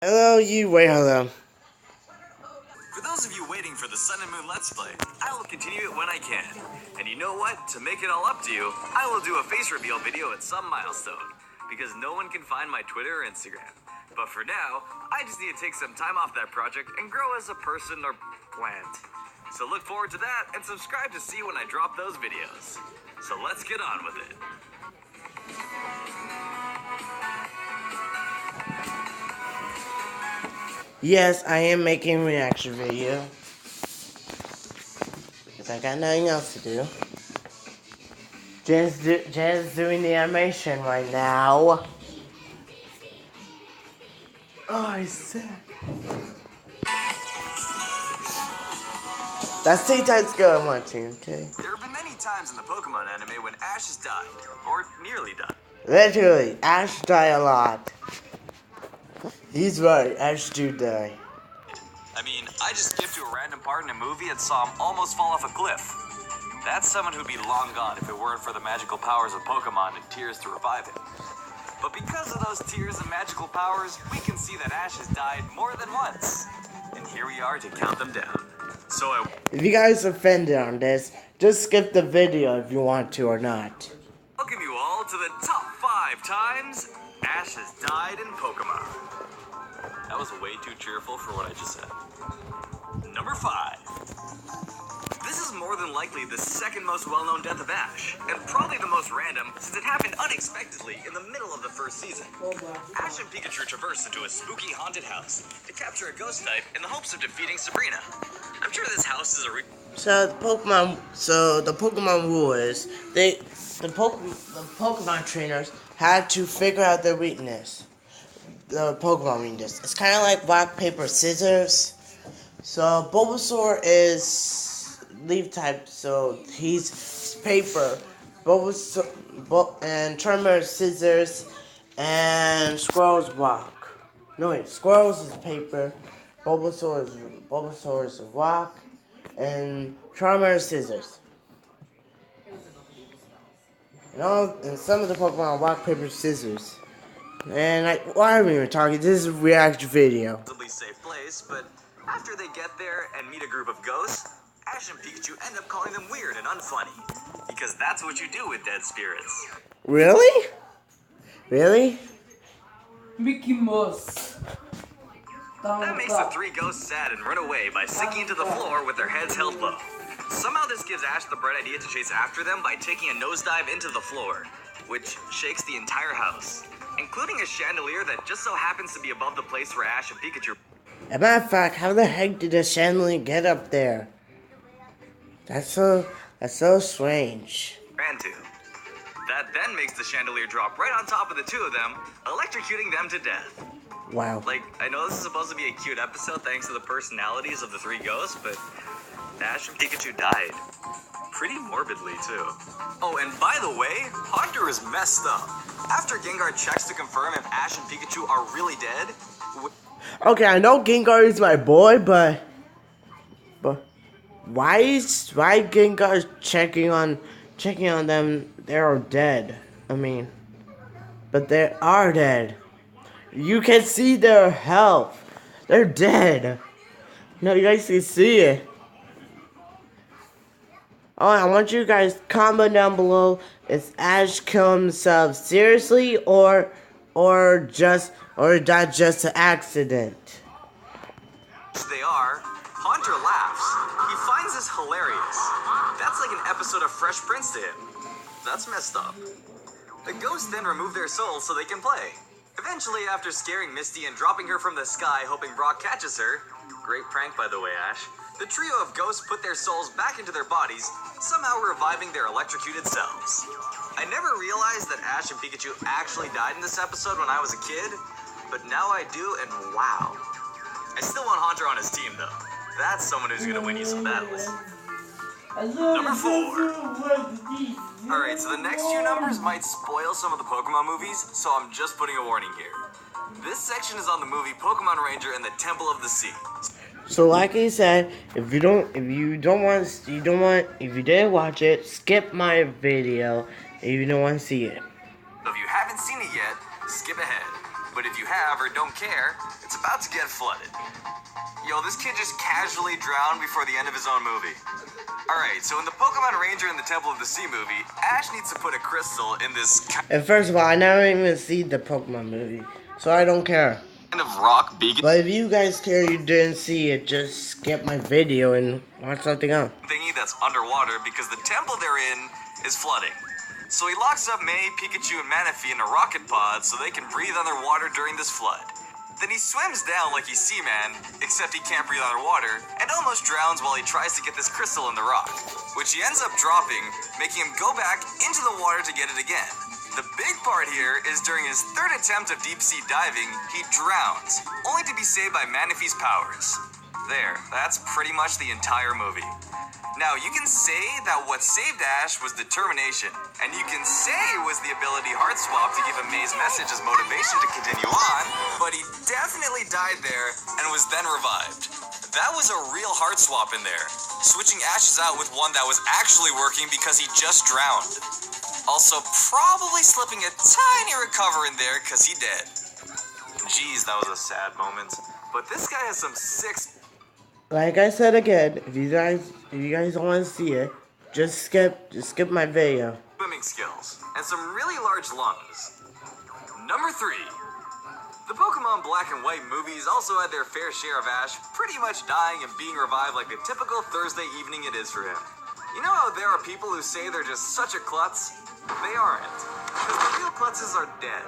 Hello, you wait, hello. For those of you waiting for the Sun and Moon Let's Play, I will continue it when I can. And you know what? To make it all up to you, I will do a face reveal video at some milestone. Because no one can find my Twitter or Instagram. But for now, I just need to take some time off that project and grow as a person or plant. So look forward to that and subscribe to see when I drop those videos. So let's get on with it. Yes, I am making a reaction video. Because I got nothing else to do. Jen's doing the animation right now. Oh, I said. That's 10 times good, 1, 2, okay? There have been many times in the Pokemon anime when Ash has died, or nearly died. Literally, Ash died a lot. He's right, Ash do die. I mean, I just skipped to a random part in a movie and saw him almost fall off a cliff. That's someone who'd be long gone if it weren't for the magical powers of Pokemon and tears to revive him. But because of those tears and magical powers, we can see that Ash has died more than once. And here we are to count them down. So if you guys are offended on this, just skip the video if you want to or not. Welcome you all to the top 5 times Ash has died in Pokemon. That was way too cheerful for what I just said. Number 5. This is more than likely the second most well-known death of Ash, and probably the most random since it happened unexpectedly in the middle of the first season. Ash and Pikachu traverse into a spooky haunted house to capture a ghost type in the hopes of defeating Sabrina. I'm sure this house is a So the Pokemon rule is the Pokemon trainers had to figure out their weakness. The Pokemon weakness. It's kind of like rock, paper, scissors. So Bulbasaur is leaf type, so he's paper. Bulbasaur and Charmander is scissors, and Squirrel's rock. No wait, Squirrel's is paper. Bulbasaur is rock, and Charmander is scissors. And some of the Pokemon are rock, paper, scissors. And why are we even talking? This is a reaction video. Safe place, but after they get there and meet a group of ghosts, Ash and Pikachu end up calling them weird and unfunny. Because that's what you do with dead spirits. Really? Really? Mickey Mouse. That makes the 3 ghosts sad and run away by sinking into the floor with their heads held low. Somehow this gives Ash the bright idea to chase after them by taking a nosedive into the floor, which shakes the entire house, including a chandelier that just so happens to be above the place where Ash and Pikachu... As a matter of fact, how the heck did the chandelier get up there? That's so strange. ran to. That then makes the chandelier drop right on top of the 2 of them, electrocuting them to death. Wow. Like, I know this is supposed to be a cute episode thanks to the personalities of the 3 ghosts, but Ash and Pikachu died. Pretty morbidly, too. Oh, and by the way, Haunter is messed up. After Gengar checks to confirm if Ash and Pikachu are really dead... Okay, I know Gengar is my boy, but why Gengar checking on them? They're dead. I mean, but they are dead. You can see their health. They're dead. No, you guys can see it. Oh, I want you guys to comment down below. Is Ash kill himself seriously or that just an accident? They are. Haunter laughs. He finds this hilarious. That's like an episode of Fresh Prince to him. That's messed up. The ghosts then remove their souls so they can play. Eventually, after scaring Misty and dropping her from the sky hoping Brock catches her, great prank by the way, Ash, the trio of ghosts put their souls back into their bodies, somehow reviving their electrocuted selves. I never realized that Ash and Pikachu actually died in this episode when I was a kid, but now I do, and wow. I still want Haunter on his team, though. That's someone who's gonna win you some battles. Number 4. Alright, so the next few numbers might spoil some of the Pokemon movies, so I'm just putting a warning here. This section is on the movie Pokemon Ranger and the Temple of the Sea. So like I said, if you didn't watch it, skip my video if you don't want to see it. If you haven't seen it yet, skip ahead. But if you have or don't care, it's about to get flooded. Yo, this kid just casually drowned before the end of his own movie. Alright, so in the Pokemon Ranger in the Temple of the Sea movie, Ash needs to put a crystal in this And first of all, I never even see the Pokemon movie, so I don't care. kind of rock beacon But if you guys care you didn't see it, just skip my video and watch something else. thingy that's underwater because the temple they're in is flooding. So he locks up May, Pikachu, and Manaphy in a rocket pod so they can breathe underwater during this flood. Then he swims down like he's Seaman, except he can't breathe underwater, and almost drowns while he tries to get this crystal in the rock, which he ends up dropping, making him go back into the water to get it again. The big part here is during his third attempt of deep sea diving, he drowns, only to be saved by Manaphy's powers. There, that's pretty much the entire movie. Now, you can say that what saved Ash was determination, and you can say it was the ability Heart Swap to give him May's message as motivation to continue on, but he definitely died there and was then revived. That was a real Heart Swap in there, switching Ashes out with one that was actually working because he just drowned. Also, probably slipping a tiny recover in there because he dead. Jeez, that was a sad moment. But this guy has some sick... Like I said again, if you guys want to see it, just skip my video. swimming skills, and some really large lungs. Number 3. The Pokemon Black and White movies also had their fair share of Ash pretty much dying and being revived like the typical Thursday evening it is for him. You know how there are people who say they're just such a klutz? They aren't, because the real klutzes are dead.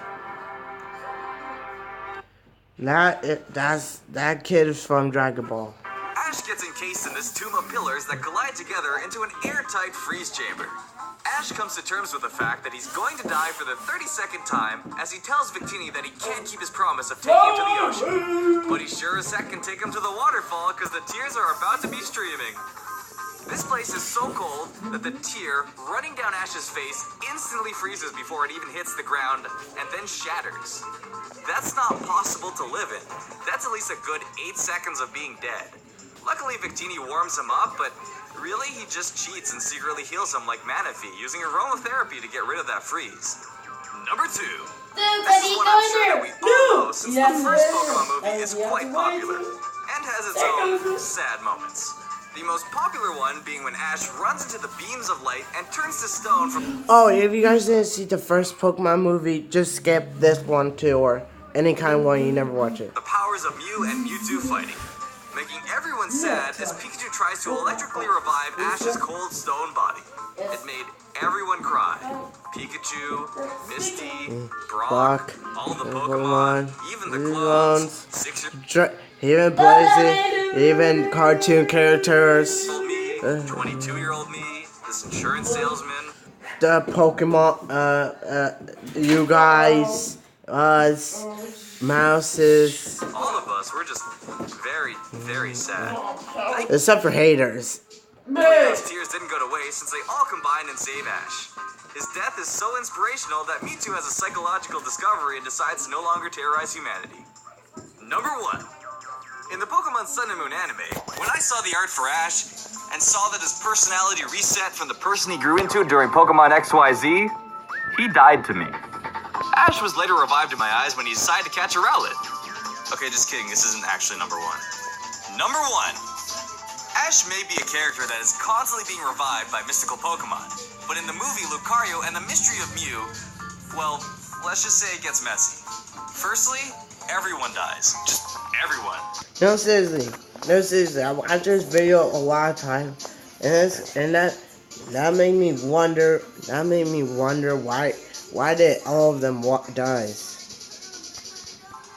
That kid is from Dragon Ball. Ash gets encased in this tomb of pillars that collide together into an airtight freeze chamber. Ash comes to terms with the fact that he's going to die for the 32nd time as he tells Victini that he can't keep his promise of taking him to the ocean. But he sure as heck can take him to the waterfall because the tears are about to be streaming. This place is so cold that the tear running down Ash's face instantly freezes before it even hits the ground and then shatters. That's not possible to live in. That's at least a good 8 seconds of being dead. Luckily, Victini warms him up, but really he just cheats and secretly heals him like Manaphy, using aromatherapy to get rid of that freeze. Number 2. This is one I'm sure that we all know since the first Pokemon movie is quite popular and has its own sad moments. The most popular one being when Ash runs into the beams of light and turns to stone from... Oh, if you guys didn't see the first Pokemon movie, just skip this one too, or any kind of one you never watch it. the powers of Mew and Mewtwo fighting, making everyone sad as Pikachu tries to electrically revive Ash's cold stone body. It made everyone cry. Pikachu, Misty, Brock, all the Pokemon, even the clones, 6-year-old Even Blazing, even cartoon characters, me, 22-year-old me, this insurance salesman. the Pokemon, you guys, us, mouses, All of us were just very, very sad. except for haters. Those tears didn't go to waste since they all combined and saved Ash. His death is so inspirational that Mewtwo has a psychological discovery and decides to no longer terrorize humanity. Number 1. In the Pokemon Sun and Moon anime, when I saw the art for Ash and saw that his personality reset from the person he grew into during Pokemon XYZ, he died to me. Ash was later revived in my eyes when he decided to catch a Rowlet. Okay, just kidding, this isn't actually number 1. Number 1. Ash may be a character that is constantly being revived by mystical Pokemon, but in the movie Lucario and the Mystery of Mew, well, let's just say it gets messy. Firstly, everyone dies. Just everyone. No, seriously. I watched this video a lot of times, and that made me wonder. That made me wonder why did all of them die? Did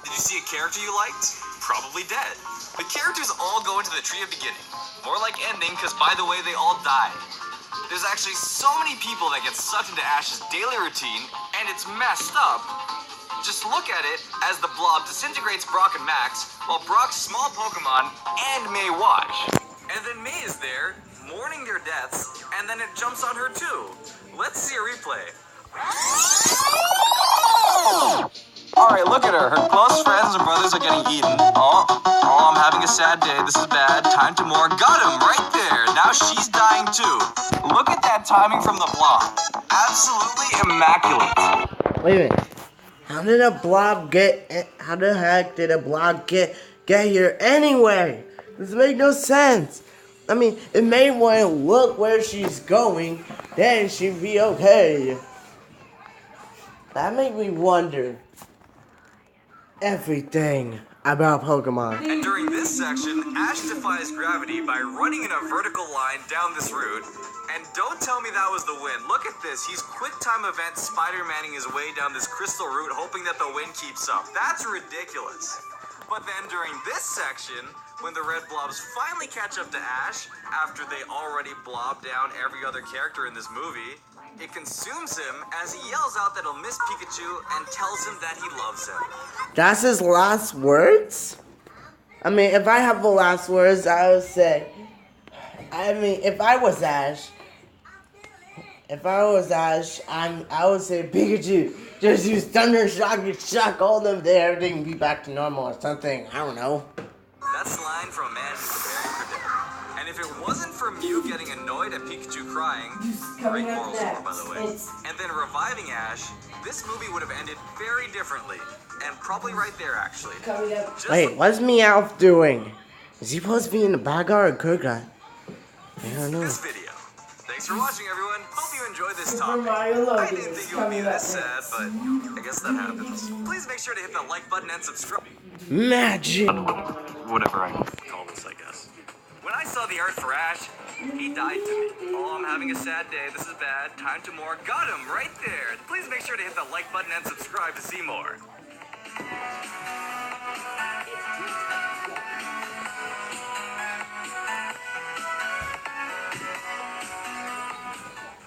you see a character you liked? Probably dead. The characters all go into the tree of beginning. More like ending, because by the way, they all died. There's actually so many people that get sucked into Ash's daily routine, and it's messed up. Just look at it as the blob disintegrates Brock and Max, while Brock's small Pokemon and May watch. And then May is there, mourning their deaths, and then it jumps on her too. Let's see a replay. Alright, look at her. Her close friends and brothers are getting eaten. Oh, I'm having a sad day. This is bad. Time to mourn. Got him right there. Now she's dying too. Look at that timing from the blob. Absolutely immaculate. Wait a minute. How did a blob get? How the heck did a blob get here anyway? This makes no sense. I mean, it may want to look where she's going, then she'd be okay. That made me wonder everything about Pokemon. And during this section, Ash defies gravity by running in a vertical line down this route. And don't tell me that was the wind. Look at this. He's quick time event Spider-Manning his way down this crystal route, hoping that the wind keeps up. That's ridiculous. But then during this section, when the red blobs finally catch up to Ash, after they already blobbed down every other character in this movie, it consumes him as he yells out that he'll miss Pikachu and tells him that he loves him. That's his last words? I mean, if I have the last words, I would say... I mean, if I was Ash, I would say, Pikachu, just use Thunder Shock and shock all them there, everything be back to normal or something. I don't know. That's the line from a man who's preparing for death. And if it wasn't for Mew getting annoyed at Pikachu crying, great moral support by the way, and then reviving Ash, this movie would have ended very differently. And probably right there, actually. Wait, what's Meowth doing? Is he supposed to be in the bad guy or good guy? I don't know. This video. Thanks for watching, everyone. Hope you enjoyed this Super topic. Mario I Logan didn't is think it would be coming this up sad, next. but I guess that happens. Please make sure to hit the like button and subscribe. Magic! Whatever I call this, I guess. When I saw the art for Ash, he died to me. Oh, I'm having a sad day. This is bad. Time to more. Got him right there. Please make sure to hit the like button and subscribe to see more.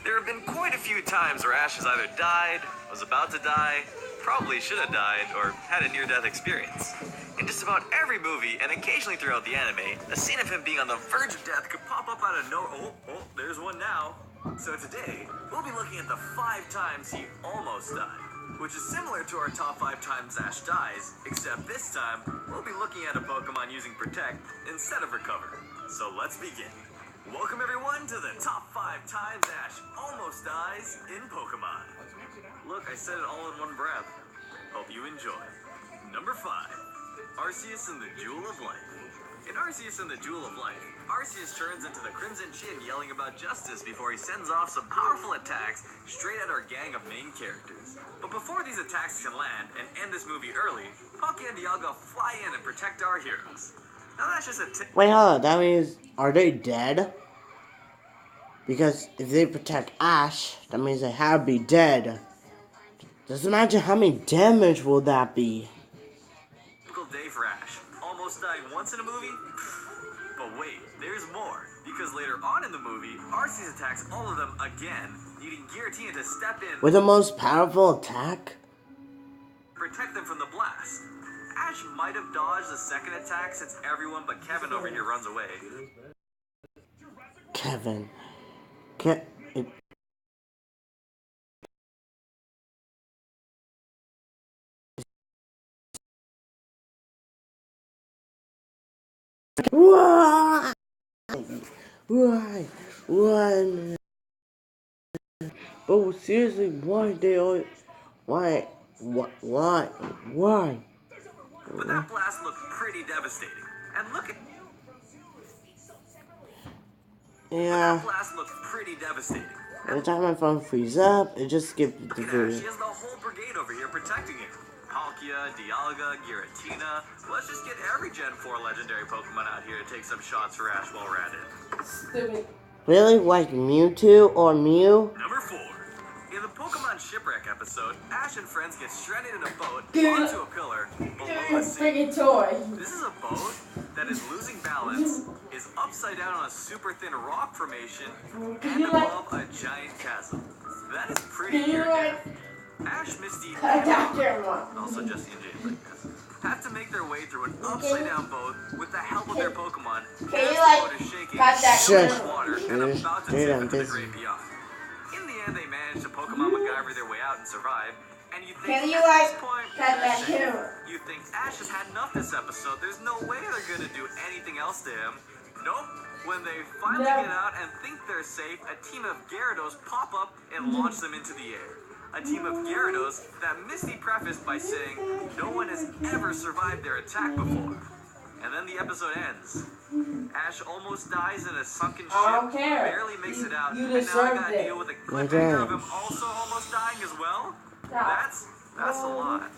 There have been quite a few times where Ash has either died, was about to die, probably should have died, or had a near-death experience. In just about every movie, and occasionally throughout the anime, a scene of him being on the verge of death could pop up out of nowhere. Oh, there's one now. So today, we'll be looking at the 5 times he almost died, which is similar to our top 5 times Ash dies, except this time, we'll be looking at a Pokemon using Protect instead of Recover. So let's begin. Welcome everyone to the top 5 times Ash almost dies in Pokemon. Look, I said it all in one breath. Hope you enjoy. Number 5, Arceus and the Jewel of Life. In Arceus and the Jewel of Life, Arceus turns into the Crimson Chin yelling about justice before he sends off some powerful attacks straight at our gang of main characters. But before these attacks can land and end this movie early, Pocky and Dialga fly in and protect our heroes. Now that's just a tip. Wait, hold on. That means, are they dead? Because if they protect Ash, that means they have to be dead. Just imagine how many damage will that be. Typical day for Ash. Almost died once in a movie? But wait, there's more. Because later on in the movie, Arceus attacks all of them again, needing Giratina to step in With the most powerful attack? protect them from the blast. Ash might have dodged the second attack since everyone but Kevin over here runs away. Kevin. Why? Why? Oh, seriously, why they all... Why? But that blast looked pretty devastating. And look at... Yeah. That blast looked pretty devastating. Every time my phone freezes up, it just skips the Look at Ash, video. he has the whole brigade over here protecting him. Palkia, Dialga, Giratina. Let's just get every Gen 4 legendary Pokemon out here to take some shots for Ash while we're at it. Stupid. Really? Like Mewtwo or Mew? Number 4. In the Pokemon Shipwreck episode, Ash and friends get stranded in a boat Dude. onto a pillar below the sea. Freaking toy. This is a boat that is losing balance, is upside down on a super thin rock formation, and above a giant chasm. That is pretty Can you, near like, death. Ash, Misty, cut and that camera? also Jesse and James, I guess, have to make their way through an upside-down boat with the help of their Pokemon. Can you, as like, the boat is shaking, cut that filled with camera? water, and Dude, about to dude, tip I'm into the busy. great beyond. In the end, they manage to Pokemon MacGyver their way out and survive. And you think Can you, at like, this point, cut that Ash- camera? you think Ash has had enough this episode. There's no way they're gonna do anything else to him. Nope. When they finally No. get out and think they're safe, a team of Gyarados pop up and launch them into the air. a team of Gyarados that Misty prefaced by saying no one has ever survived their attack before. And then the episode ends. Ash almost dies in a sunken ship, I don't care. barely makes it out, You and now I deserved gotta it. deal with a cliffhanger of him also almost dying as well? Yeah. That's a lot.